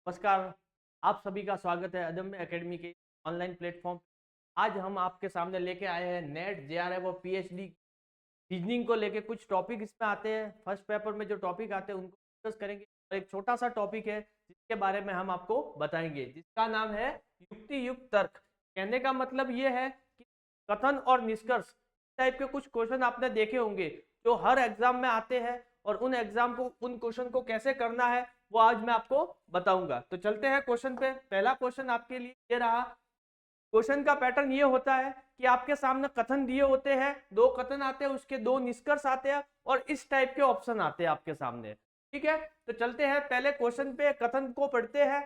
नमस्कार। आप सभी का स्वागत है अदम्य एकेडमी के ऑनलाइन प्लेटफॉर्म। आज हम आपके सामने लेके आए हैं नेट जेआरएफ और पीएचडी रीजनिंग को लेके कुछ टॉपिक इसमें आते हैं। फर्स्ट पेपर में जो टॉपिक आते हैं उनको डिस्कस करेंगे और एक छोटा सा टॉपिक है जिसके बारे में हम आपको बताएंगे, जिसका नाम है युक्ति युक्त तर्क। कहने का मतलब ये है कि कथन और निष्कर्ष टाइप के कुछ क्वेश्चन आपने देखे होंगे जो हर एग्जाम में आते हैं, और उन एग्जाम को उन क्वेश्चन को कैसे करना है वो आज मैं आपको बताऊंगा। तो चलते हैं क्वेश्चन पे। पहला क्वेश्चन आपके लिए ये रहा। क्वेश्चन का पैटर्न ये होता है कि आपके सामने कथन दिए होते हैं, दो कथन आते हैं, उसके दो निष्कर्ष आते हैं और इस टाइप के ऑप्शन आते हैं आपके सामने। ठीक है, तो चलते हैं पहले क्वेश्चन पे। कथन को पढ़ते हैं।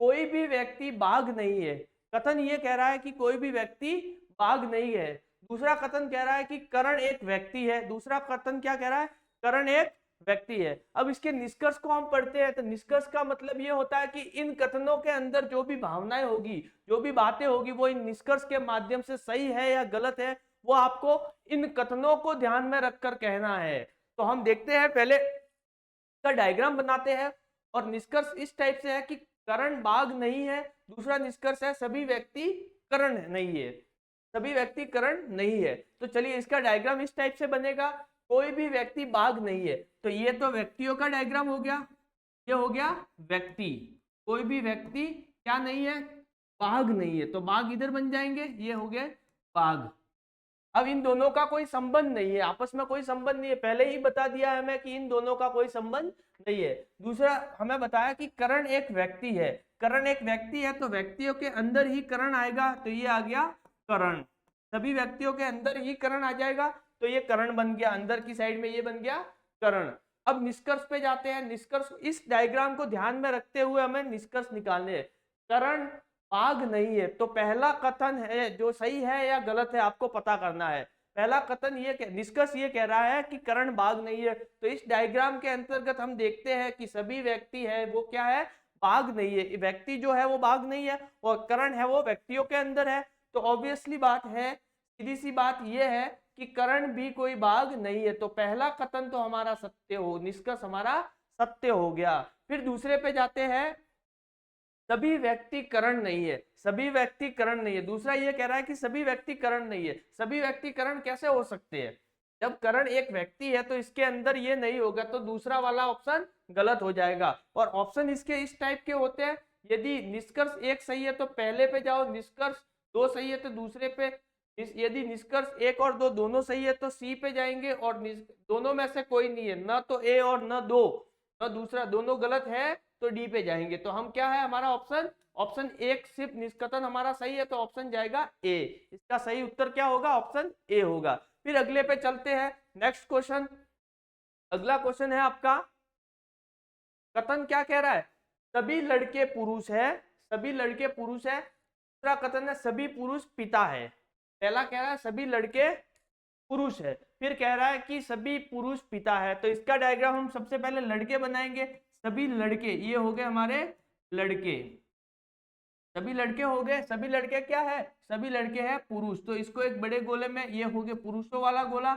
कोई भी व्यक्ति बाघ नहीं है। कथन ये कह रहा है कि कोई भी व्यक्ति बाघ नहीं है। दूसरा कथन कह रहा है कि करण एक व्यक्ति है। दूसरा कथन क्या कह रहा है? करण एक व्यक्ति है। अब इसके निष्कर्ष को हम पढ़ते हैं तो निष्कर्ष का मतलब ये होता है कि इन कथनों के अंदर जो भी भावनाएं होगी, जो भी बातें होगी, वो इन निष्कर्ष के माध्यम से सही है या गलत है, वो आपको इन कथनों को ध्यान में रखकर कहना है। तो हम देखते हैं, पहले का डायग्राम बनाते हैं। और निष्कर्ष इस टाइप से है कि करण बाघ नहीं है। दूसरा निष्कर्ष है सभी व्यक्ति करण नहीं है। सभी व्यक्ति करण नहीं है। तो चलिए इसका डायग्राम इस टाइप से बनेगा। कोई भी व्यक्ति बाघ नहीं है, तो ये तो व्यक्तियों का डायग्राम हो गया। ये हो गया व्यक्ति। कोई भी व्यक्ति क्या नहीं है? बाघ नहीं है। तो बाघ इधर बन जाएंगे, ये हो गए बाघ। अब इन दोनों का कोई संबंध नहीं है, आपस में कोई संबंध नहीं है। पहले ही बता दिया है हमें कि इन दोनों का कोई संबंध नहीं है। दूसरा हमें बताया कि करण एक व्यक्ति है। करण एक व्यक्ति है तो व्यक्तियों के अंदर ही करण आएगा, तो ये आ गया करण। सभी व्यक्तियों के अंदर ही करण आ जाएगा, तो ये करण बन गया। अंदर की साइड में ये बन गया करण। अब निष्कर्ष पे जाते हैं। निष्कर्ष, इस डायग्राम को ध्यान में रखते हुए हमें निष्कर्ष निकालने हैं। करण बाघ नहीं है, तो पहला कथन है जो सही है या गलत है आपको पता करना है। पहला कथन ये निष्कर्ष ये कह रहा है कि करण बाघ नहीं है। तो इस डायग्राम के अंतर्गत हम देखते हैं कि सभी व्यक्ति है वो क्या है? बाघ नहीं है। व्यक्ति जो है वो बाघ नहीं है और करण है वो व्यक्तियों के अंदर है। तो ऑब्वियसली बात है, सीधी सी बात ये है कि करण भी कोई बाघ नहीं है। तो पहला कथन तो हमारा सत्य हो, निष्कर्ष हमारा सत्य हो गया। फिर दूसरे पे जाते हैं। सभी व्यक्ति करण नहीं है। सभी व्यक्ति करण नहीं है। दूसरा ये कह रहा है कि सभी व्यक्ति करण नहीं है। सभी व्यक्ति करण कैसे हो सकते हैं? जब करण एक व्यक्ति है तो इसके अंदर ये नहीं होगा, तो दूसरा वाला ऑप्शन गलत हो जाएगा। और ऑप्शन इसके इस टाइप के होते हैं। यदि निष्कर्ष एक सही है तो पहले पे जाओ, निष्कर्ष दो सही है तो दूसरे पे, यदि निष्कर्ष एक और दो दोनों सही है तो सी पे जाएंगे, और दोनों में से कोई नहीं है, न तो ए और न दो, न दूसरा, दोनों गलत है तो डी पे जाएंगे। तो हम क्या है हमारा ऑप्शन? ऑप्शन एक सिर्फ निष्कथन हमारा सही है तो ऑप्शन जाएगा ए। इसका सही उत्तर क्या होगा? ऑप्शन ए होगा। फिर अगले पे चलते हैं। नेक्स्ट क्वेश्चन, अगला क्वेश्चन है आपका। कथन क्या कह रहा है? सभी लड़के पुरुष है। सभी लड़के पुरुष है। दूसरा कथन है सभी पुरुष पिता है। पहला कह रहा है सभी लड़के पुरुष है, फिर कह रहा है कि सभी पुरुष पिता है। तो इसका डायग्राम हम सबसे पहले लड़के बनाएंगे। सभी लड़के, ये हो गए हमारे लड़के। सभी लड़के हो गए। सभी लड़के क्या है? सभी लड़के हैं पुरुष। तो इसको एक बड़े गोले में, ये हो गए पुरुषों वाला गोला,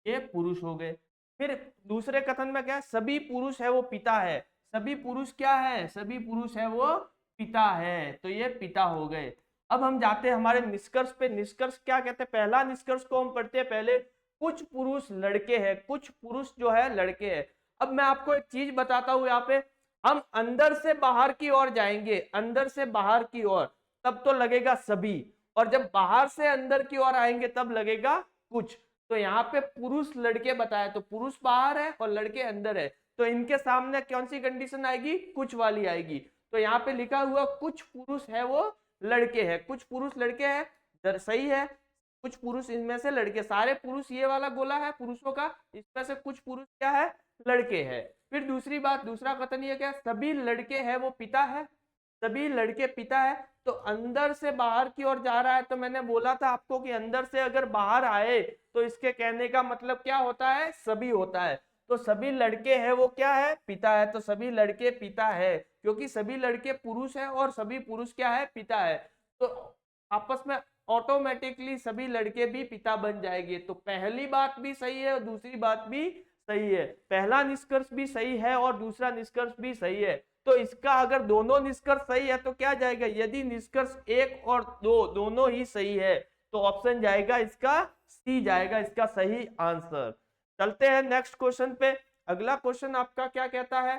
ये पुरुष हो गए। फिर दूसरे कथन में क्या है? सभी पुरुष है वो पिता है। सभी पुरुष क्या है? सभी पुरुष है वो पिता है, तो ये पिता हो गए। अब हम जाते हैं हमारे निष्कर्ष पे। निष्कर्ष क्या कहते हैं? पहला निष्कर्ष को हम पढ़ते हैं पहले। कुछ पुरुष लड़के हैं। कुछ पुरुष जो है लड़के हैं। अब मैं आपको एक चीज बताता हूं, यहाँ पे हम अंदर से बाहर की ओर जाएंगे। अंदर से बाहर की ओर तब तो लगेगा सभी, और जब बाहर से अंदर की ओर आएंगे तब लगेगा कुछ। तो यहाँ पे पुरुष लड़के बताया, तो पुरुष बाहर है और लड़के अंदर है, तो इनके सामने कौन सी कंडीशन आएगी? कुछ वाली आएगी। तो यहाँ पे लिखा हुआ कुछ पुरुष है वो लड़के हैं। कुछ पुरुष लड़के हैं, सही है। कुछ पुरुष इनमें से लड़के, सारे पुरुष ये वाला गोला है पुरुषों का, इसमें से कुछ पुरुष क्या है? लड़के हैं। फिर दूसरी बात, दूसरा कथन ये क्या? सभी लड़के हैं वो पिता है। सभी लड़के पिता है, तो अंदर से बाहर की ओर जा रहा है। तो मैंने बोला था आपको कि अंदर से अगर बाहर आए तो इसके कहने का मतलब क्या होता है? सभी होता है। तो सभी लड़के हैं वो क्या है? पिता है। तो सभी लड़के पिता है, क्योंकि सभी लड़के पुरुष है और सभी पुरुष क्या है? पिता है। तो आपस में ऑटोमेटिकली सभी लड़के भी पिता बन जाएंगे। तो पहली बात भी सही है और दूसरी बात भी सही है। पहला निष्कर्ष भी सही है और दूसरा निष्कर्ष भी सही है। तो इसका अगर दोनों निष्कर्ष सही है तो क्या जाएगा, यदि निष्कर्ष 1 और 2 दोनों ही सही है तो ऑप्शन जाएगा इसका सी जाएगा इसका सही आंसर। चलते हैं नेक्स्ट क्वेश्चन पे। अगला क्वेश्चन आपका क्या कहता है,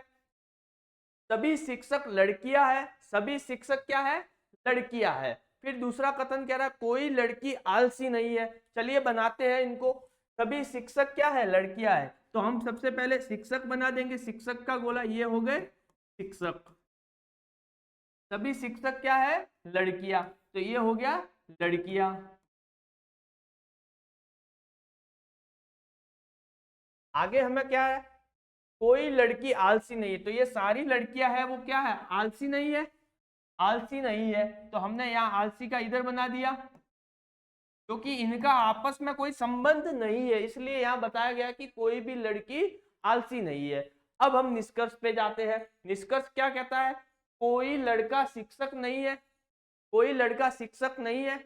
सभी शिक्षक लड़कियां हैं, सभी शिक्षक क्या है, लड़कियां है। फिर दूसरा कथन कह रहा है कोई लड़की आलसी नहीं है। चलिए बनाते हैं इनको। सभी शिक्षक क्या है, लड़कियां है, तो हम सबसे पहले शिक्षक बना देंगे। शिक्षक का गोला ये हो गए शिक्षक, सभी शिक्षक क्या है, लड़कियां, तो ये हो गया लड़कियां। आगे हमें क्या है, कोई लड़की आलसी नहीं है, तो ये सारी लड़कियां है वो क्या है, आलसी नहीं है, आलसी नहीं है, तो हमने यहाँ आलसी का इधर बना दिया क्योंकि इनका आपस में कोई संबंध नहीं है, इसलिए यहाँ बताया गया कि कोई भी लड़की आलसी नहीं है। अब हम निष्कर्ष पे जाते हैं। निष्कर्ष क्या कहता है, कोई लड़का शिक्षक नहीं है, कोई लड़का शिक्षक नहीं है।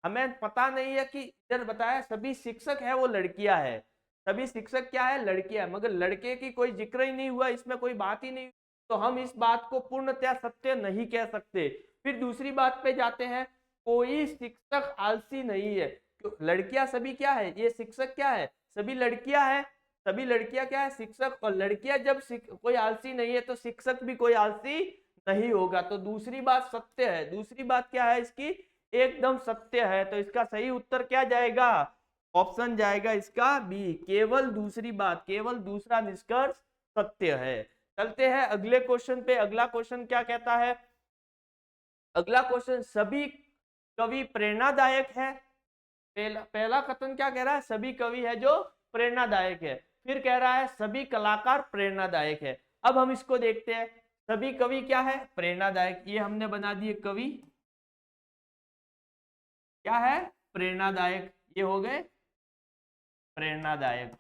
हमें पता नहीं है कि इधर बताया सभी शिक्षक है वो लड़कियां है, सभी शिक्षक क्या है, लड़कियां है, मगर लड़के की कोई जिक्र ही नहीं हुआ, इसमें कोई बात ही नहीं, तो हम इस बात को पूर्णतया सत्य नहीं कह सकते। फिर दूसरी बात पे जाते हैं, कोई शिक्षक आलसी नहीं है। लड़कियां सभी क्या है, ये शिक्षक क्या है, सभी लड़कियां है, सभी लड़कियां क्या है, शिक्षक, और लड़कियां जब कोई आलसी नहीं है तो शिक्षक भी कोई आलसी नहीं होगा। तो दूसरी बात सत्य है, दूसरी बात क्या है इसकी, एकदम सत्य है। तो इसका सही उत्तर क्या जाएगा, ऑप्शन जाएगा इसका बी, केवल दूसरी बात, केवल दूसरा निष्कर्ष सत्य है। चलते हैं अगले क्वेश्चन पे। अगला क्वेश्चन क्या कहता है, अगला क्वेश्चन सभी कवि प्रेरणादायक है। पहला कथन क्या कह रहा है, सभी कवि है जो प्रेरणादायक है। फिर कह रहा है सभी कलाकार प्रेरणादायक है। अब हम इसको देखते हैं, सभी कवि क्या है, प्रेरणादायक, ये हमने बना दिए कवि क्या है, प्रेरणादायक, ये हो गए प्रेरणादायक,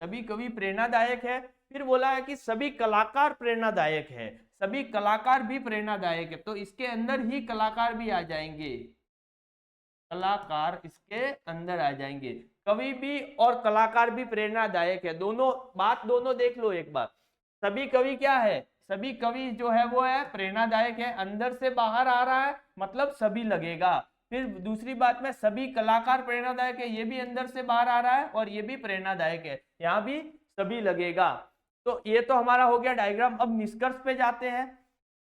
सभी कवि प्रेरणादायक है। फिर बोला है कि सभी कलाकार प्रेरणादायक है, सभी कलाकार भी प्रेरणादायक है, तो इसके अंदर ही कलाकार भी आ जाएंगे, कलाकार इसके अंदर आ जाएंगे, कवि भी और कलाकार भी प्रेरणादायक है। दोनों बात दोनों देख लो एक बार, सभी कवि क्या है, सभी कवि जो है वो है प्रेरणादायक है, अंदर से बाहर आ रहा है मतलब सभी लगेगा। फिर दूसरी बात में सभी कलाकार प्रेरणादायक है, ये भी अंदर से बाहर आ रहा है और ये भी प्रेरणादायक है, यहाँ भी सभी लगेगा। तो ये तो हमारा हो गया डायग्राम। अब निष्कर्ष पे जाते हैं,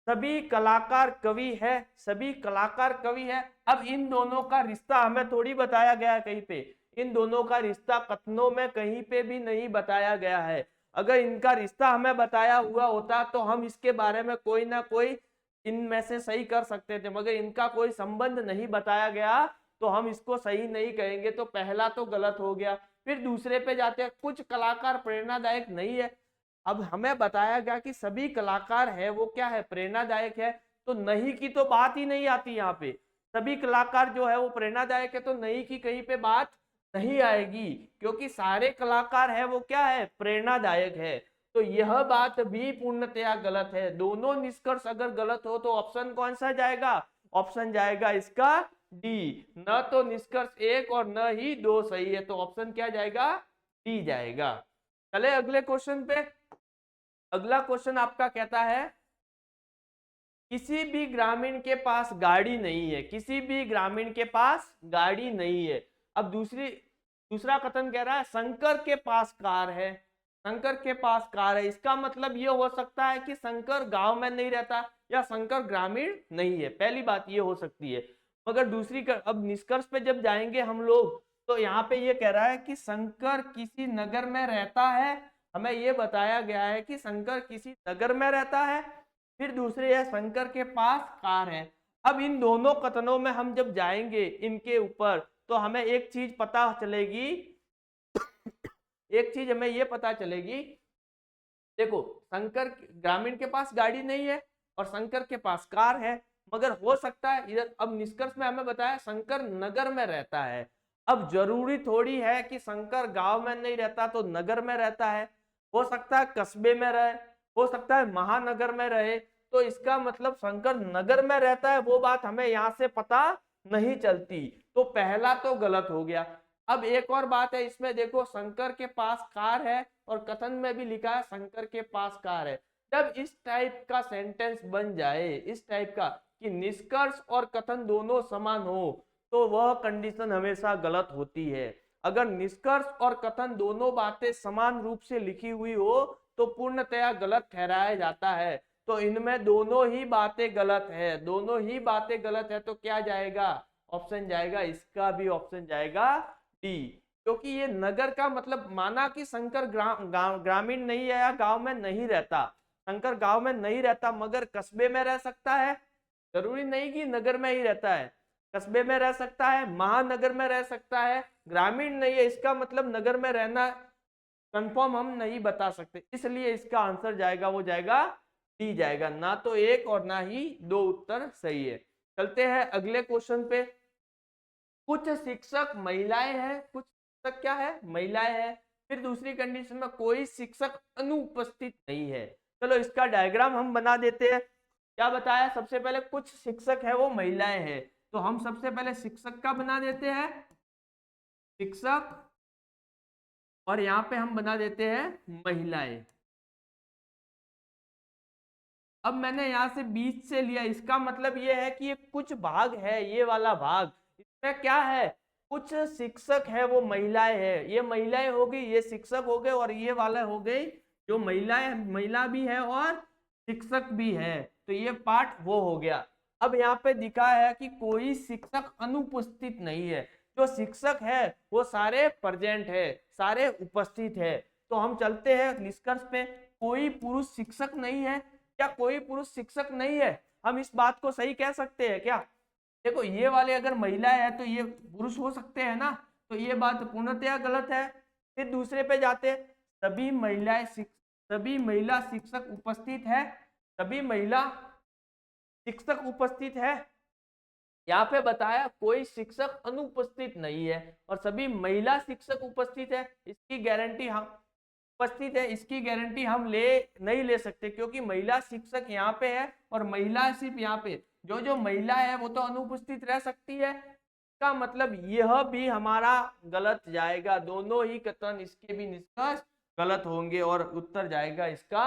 सभी कलाकार कवि है, सभी कलाकार कवि है। अब इन दोनों का रिश्ता हमें थोड़ी बताया गया है कहीं पे, इन दोनों का रिश्ता कथनों में कहीं पे भी नहीं बताया गया है। अगर इनका रिश्ता हमें बताया हुआ होता तो हम इसके बारे में कोई ना कोई इनमें से सही कर सकते थे, मगर इनका कोई संबंध नहीं बताया गया तो हम इसको सही नहीं कहेंगे, तो पहला तो गलत हो गया। फिर दूसरे पे जाते हैं, कुछ कलाकार प्रेरणादायक नहीं है। अब हमें बताया गया कि सभी कलाकार है वो क्या है, प्रेरणादायक है, तो नहीं की तो बात ही नहीं आती यहाँ पे। सभी कलाकार जो है वो प्रेरणादायक है तो नहीं की कहीं पे बात नहीं आएगी, क्योंकि सारे कलाकार है वो क्या है, प्रेरणादायक है। तो यह बात भी पूर्णतया गलत है। दोनों निष्कर्ष अगर गलत हो तो ऑप्शन कौन सा जाएगा, ऑप्शन जाएगा इसका डी, न तो निष्कर्ष 1 और न ही 2 सही है, तो ऑप्शन क्या जाएगा, डी जाएगा। चले अगले क्वेश्चन पे। अगला क्वेश्चन आपका कहता है किसी भी ग्रामीण के पास गाड़ी नहीं है, किसी भी ग्रामीण के पास गाड़ी नहीं है। अब दूसरा कथन कह रहा है शंकर के पास कार है, शंकर के पास कार है, इसका मतलब ये हो सकता है कि शंकर गांव में नहीं रहता या शंकर ग्रामीण नहीं है, पहली बात ये हो सकती है। मगर दूसरी अब निष्कर्ष पे जब जाएंगे हम लोग तो यहाँ पे ये कह रहा है कि शंकर किसी नगर में रहता है, हमें ये बताया गया है कि शंकर किसी नगर में रहता है। फिर दूसरे है शंकर के पास कार है। अब इन दोनों कथनों में हम जब जाएंगे इनके ऊपर तो हमें एक चीज पता चलेगी, एक चीज हमें ये पता चलेगी, देखो शंकर ग्रामीण के पास गाड़ी नहीं है और शंकर के पास कार है, मगर हो सकता है इधर, अब निष्कर्ष में हमें बताया शंकर नगर में रहता है। अब जरूरी थोड़ी है कि शंकर गांव में नहीं रहता तो नगर में रहता है, हो सकता है कस्बे में रहे, हो सकता है महानगर में रहे, तो इसका मतलब शंकर नगर में रहता है वो बात हमें यहाँ से पता नहीं चलती, तो पहला तो गलत हो गया। अब एक और बात है इसमें, देखो शंकर के पास कार है और कथन में भी लिखा है शंकर के पास कार है, जब इस टाइप का सेंटेंस बन जाए, इस टाइप का कि निष्कर्ष और कथन दोनों समान हो, तो वह कंडीशन हमेशा गलत होती है। अगर निष्कर्ष और कथन दोनों बातें समान रूप से लिखी हुई हो तो पूर्णतया गलत ठहराया जाता है। तो इनमें दोनों ही बातें गलत है, दोनों ही बातें गलत है, तो क्या जाएगा? ऑप्शन जाएगा, इसका भी ऑप्शन जाएगा डी। क्योंकि ये नगर का मतलब माना कि शंकर ग्रामीण नहीं है या गांव में नहीं रहता, शंकर गांव में नहीं रहता मगर कस्बे में रह सकता है, जरूरी नहीं कि नगर में ही रहता है, कस्बे में रह सकता है, महानगर में रह सकता है, ग्रामीण नहीं है, इसका मतलब नगर में रहना कंफर्म हम नहीं बता सकते, इसलिए इसका आंसर जाएगा, वो जाएगा डी जाएगा, ना तो एक और ना ही दो उत्तर सही है। चलते हैं अगले क्वेश्चन पे। कुछ शिक्षक महिलाएं हैं, कुछ शिक्षक क्या है? महिलाएं हैं। फिर दूसरी कंडीशन में कोई शिक्षक अनुपस्थित नहीं है। चलो इसका डायग्राम हम बना देते हैं। क्या बताया? सबसे पहले कुछ शिक्षक है वो महिलाएं हैं, तो हम सबसे पहले शिक्षक का बना देते हैं, शिक्षक, और यहाँ पे हम बना देते हैं महिलाएं। अब मैंने यहाँ से बीच से लिया, इसका मतलब ये है कि ये कुछ भाग है, ये वाला भाग, इसमें क्या है? कुछ शिक्षक है वो महिलाएं है, ये महिलाएं हो गई, ये शिक्षक हो गए, और ये वाला हो गई जो महिलाएं, महिला भी है और शिक्षक भी है, तो ये पार्ट वो हो गया। अब यहाँ पे दिखा है कि कोई शिक्षक अनुपस्थित नहीं है, जो शिक्षक है वो सारे प्रेजेंट है, सारे उपस्थित है। तो हम चलते हैं निष्कर्ष पे, कोई पुरुष शिक्षक नहीं है। क्या कोई पुरुष शिक्षक नहीं है? हम इस बात को सही कह सकते हैं क्या? देखो ये वाले अगर महिलाएं है तो ये पुरुष हो सकते हैं ना, तो ये बात पूर्णतया गलत है। फिर दूसरे पे जाते, सभी सभी महिला शिक्षक उपस्थित है, सभी महिला शिक्षक उपस्थित है। यहाँ पे बताया कोई शिक्षक अनुपस्थित नहीं है और सभी महिला शिक्षक उपस्थित है, इसकी गारंटी हम उपस्थित है, इसकी गारंटी हम नहीं ले सकते, क्योंकि महिला शिक्षक यहाँ पे है और महिला सिर्फ यहाँ पे, जो महिला है वो तो अनुपस्थित रह सकती है, इसका मतलब यह भी हमारा गलत जाएगा, दोनों ही कथन इसके भी निष्कर्ष गलत होंगे और उत्तर जाएगा इसका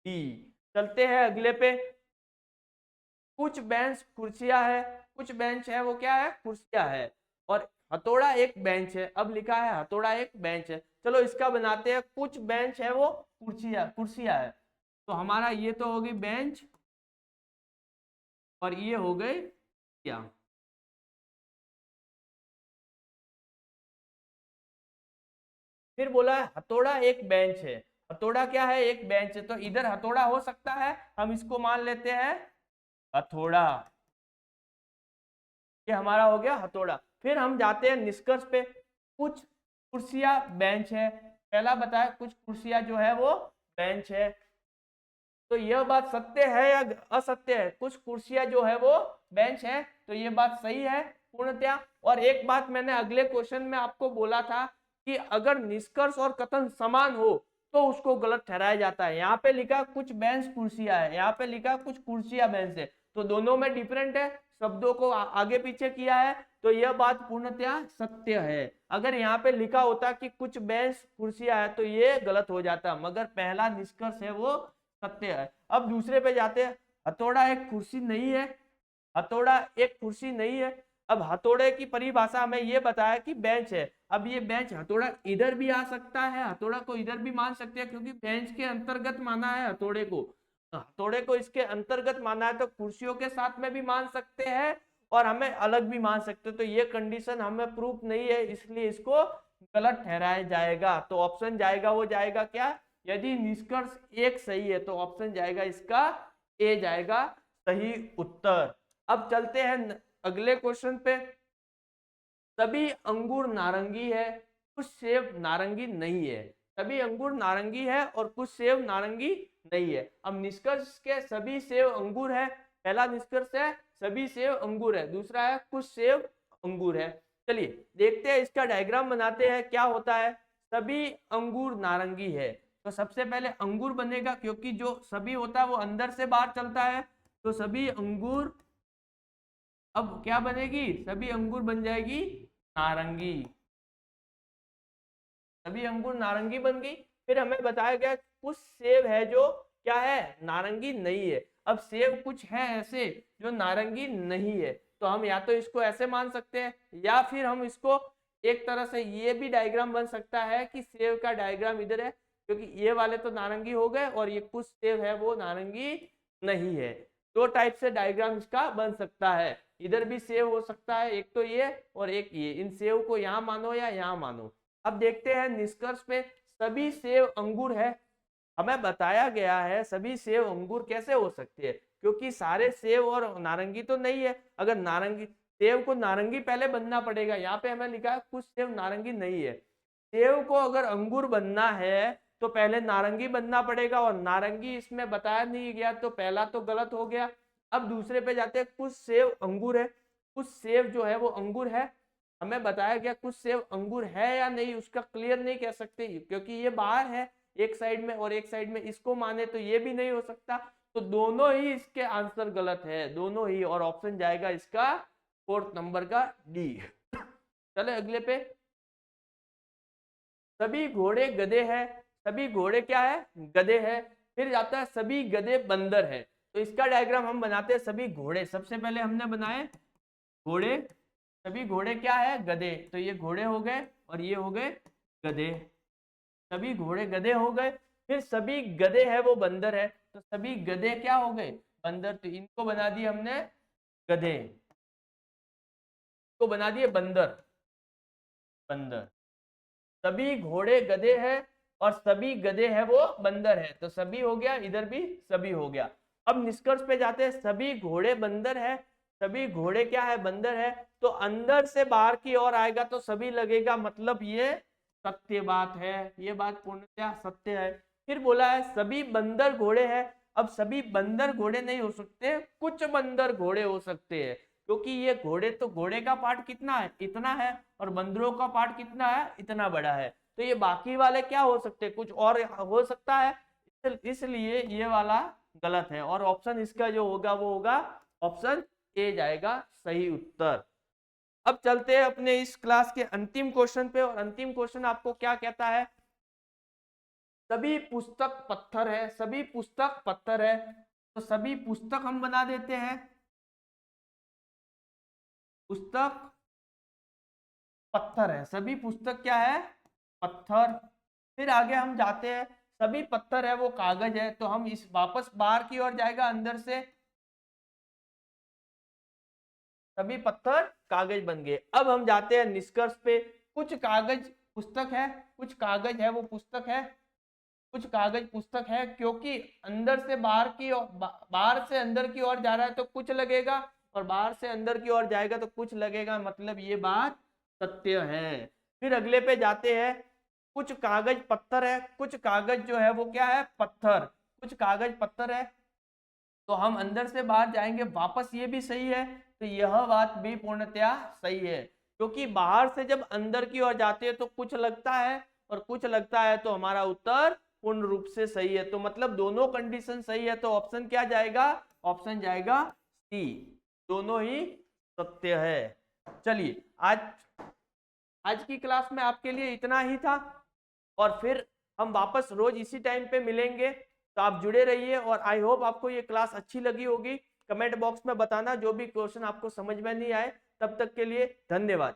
डी। चलते हैं अगले पे। कुछ बेंच कुर्सियां है, कुछ बेंच है वो क्या है? कुर्सियां है, और हथौड़ा एक बेंच है। अब लिखा है हथौड़ा एक बेंच है, चलो इसका बनाते हैं कुछ बेंच है वो कुर्सियां है, तो हमारा ये तो हो गई बेंच और ये हो गई क्या? फिर बोला है हथौड़ा एक बेंच है, हथौड़ा क्या है? एक बेंच है, तो इधर हथौड़ा हो सकता है, हम इसको मान लेते हैं हथौड़ा, ये हमारा हो गया हथौड़ा। फिर हम जाते हैं निष्कर्ष पे, कुछ कुर्सियां बेंच है, पहला बताया कुछ कुर्सियां जो है वो बेंच है, तो यह बात सत्य है या असत्य है? कुछ कुर्सियां जो है वो बेंच है, तो ये बात सही है पूर्णतया। और एक बात मैंने अगले क्वेश्चन में आपको बोला था कि अगर निष्कर्ष और कथन समान हो तो उसको गलत ठहराया जाता है। यहाँ पे लिखा कुछ बेंच कुर्सियां है, यहाँ पे लिखा कुछ कुर्सियां बेंच है, तो दोनों में डिफरेंट है, शब्दों को आगे पीछे किया है, तो यह बात पूर्णतया सत्य है। अगर यहाँ पे लिखा होता कि कुछ बेंच कुर्सियां है तो ये गलत हो जाता, मगर पहला निष्कर्ष है वो सत्य है। अब दूसरे पे जाते हैं, हथौड़ा एक कुर्सी नहीं है, हथौड़ा एक कुर्सी नहीं है। अब हथौड़े की परिभाषा में ये बताया कि बेंच है, अब ये बेंच हथौड़ा इधर भी आ सकता है, हथौड़ा को इधर भी मान सकते हैं, क्योंकि बेंच के अंतर्गत माना है हथौड़े को, हथौड़े को इसके अंतर्गत माना है, तो कुर्सियों के साथ में भी मान सकते हैं और हमें अलग भी मान सकते हैं, तो ये कंडीशन हमें प्रूफ नहीं है, इसलिए इसको गलत ठहराया जाएगा। तो ऑप्शन जाएगा, वो जाएगा क्या? यदि निष्कर्ष एक सही है तो ऑप्शन जाएगा इसका ए जाएगा सही उत्तर। अब चलते हैं अगले क्वेश्चन पे, सभी अंगूर नारंगी है, कुछ सेब नारंगी नहीं है, सभी अंगूर नारंगी है और कुछ सेब नारंगी नहीं है। अब निष्कर्ष के सभी सेब अंगूर है, पहला निष्कर्ष है सभी सेब अंगूर है, दूसरा है कुछ सेब अंगूर है। चलिए देखते हैं, इसका डायग्राम बनाते हैं क्या होता है। सभी अंगूर नारंगी है, तो सबसे पहले अंगूर बनेगा, क्योंकि जो सभी होता है वो अंदर से बाहर चलता है, तो सभी अंगूर, अब क्या बनेगी? सभी अंगूर बन जाएगी नारंगी, सभी अंगूर नारंगी बन गई। फिर हमें बताया गया कुछ सेब है जो क्या है, नारंगी नहीं है। अब सेब कुछ है ऐसे जो नारंगी नहीं है, तो हम या तो इसको ऐसे मान सकते हैं, या फिर हम इसको एक तरह से ये भी डायग्राम बन सकता है कि सेब का डायग्राम इधर है, क्योंकि ये वाले तो नारंगी हो गए और ये कुछ सेब है वो नारंगी नहीं है। दो टाइप से डायग्राम इसका बन सकता है, इधर भी सेब हो सकता है, एक तो ये और एक ये। इन सेब को यहाँ मानो या यहाँ मानो। अब देखते हैं निष्कर्ष पे, सभी सेब अंगूर है। हमें बताया गया है सभी सेब अंगूर कैसे हो सकते हैं, क्योंकि सारे सेब और नारंगी तो नहीं है। अगर नारंगी, सेब को नारंगी पहले बनना पड़ेगा, यहाँ पे हमें लिखा है कुछ सेब नारंगी नहीं है। सेब को अगर अंगूर बनना है तो पहले नारंगी बनना पड़ेगा, और नारंगी इसमें बताया नहीं गया, तो पहला तो गलत हो गया। अब दूसरे पे जाते हैं, कुछ सेब अंगूर है, कुछ सेब जो है वो अंगूर है। हमें बताया गया कुछ सेब अंगूर है या नहीं, उसका क्लियर नहीं कह सकते, क्योंकि ये बाहर है एक साइड में और एक साइड में, इसको माने तो ये भी नहीं हो सकता। तो दोनों ही इसके आंसर गलत है, दोनों ही, और ऑप्शन जाएगा इसका 4th नंबर का डी। चले अगले पे, सभी घोड़े गधे हैं। सभी घोड़े क्या है, गधे हैं। फिर जाता है सभी गधे बंदर है। तो इसका डायग्राम हम बनाते हैं, सभी घोड़े सबसे पहले हमने बनाए घोड़े, सभी घोड़े क्या है, गधे। तो ये घोड़े हो गए और ये हो गए गधे, सभी घोड़े गधे हो गए। फिर सभी गधे है वो बंदर है, तो सभी गधे क्या हो गए, बंदर। तो इनको बना दिए हमने गधे, को बना दिए बंदर, बंदर। सभी घोड़े गधे हैं और सभी गधे हैं वो बंदर है, तो सभी हो गया, इधर भी सभी हो गया। अब निष्कर्ष पे जाते हैं, सभी घोड़े बंदर है, सभी घोड़े क्या है, बंदर है। तो अंदर से बाहर की ओर आएगा तो सभी लगेगा, मतलब ये सत्य बात है, ये बात पूर्णतः सत्य है। फिर बोला है सभी बंदर घोड़े हैं। अब सभी बंदर घोड़े नहीं हो सकते, कुछ बंदर घोड़े हो सकते हैं, क्योंकि ये घोड़े, तो घोड़े का पार्ट कितना है, इतना है, और बंदरों का पार्ट कितना है, इतना बड़ा है। तो ये बाकी वाले क्या हो सकते हैं, कुछ और हो सकता है, इसलिए ये वाला गलत है, और ऑप्शन इसका जो होगा वो होगा ऑप्शन ए जाएगा सही उत्तर। अब चलते हैं अपने इस क्लास के अंतिम क्वेश्चन पे, और अंतिम क्वेश्चन आपको क्या कहता है, सभी पुस्तक पत्थर है। सभी पुस्तक पत्थर है, तो सभी पुस्तक हम बना देते हैं, पुस्तक पत्थर है, सभी पुस्तक क्या है, पत्थर। फिर आगे हम जाते हैं, सभी पत्थर है वो कागज है, तो हम इस वापस बाहर की ओर जाएगा, अंदर से सभी पत्थर कागज बन गए। अब हम जाते हैं निष्कर्ष पे, कुछ कागज पुस्तक है, कुछ कागज है वो पुस्तक है, कुछ कागज पुस्तक है, क्योंकि अंदर से बाहर की, बाहर से अंदर की ओर जा रहा है तो कुछ लगेगा, और बाहर से अंदर की ओर जाएगा तो कुछ लगेगा, मतलब ये बात सत्य है। फिर अगले पे जाते हैं, कुछ कागज पत्थर है, कुछ कागज जो है वो क्या है, पत्थर, कुछ कागज पत्थर है, तो हम अंदर से बाहर जाएंगे वापस, ये भी सही है, तो यह बात भी पूर्णतया सही है, क्योंकि बाहर से जब अंदर की ओर जाते हैं तो कुछ लगता है और कुछ लगता है, तो हमारा उत्तर पूर्ण रूप से सही है। तो मतलब दोनों कंडीशन सही है, तो ऑप्शन क्या जाएगा, ऑप्शन जाएगा सी, दोनों ही सत्य है। चलिए आज की क्लास में आपके लिए इतना ही था, और फिर हम वापस रोज इसी टाइम पे मिलेंगे, तो आप जुड़े रहिए। और आई होप आपको ये क्लास अच्छी लगी होगी। कमेंट बॉक्स में बताना जो भी क्वेश्चन आपको समझ में नहीं आए। तब तक के लिए धन्यवाद।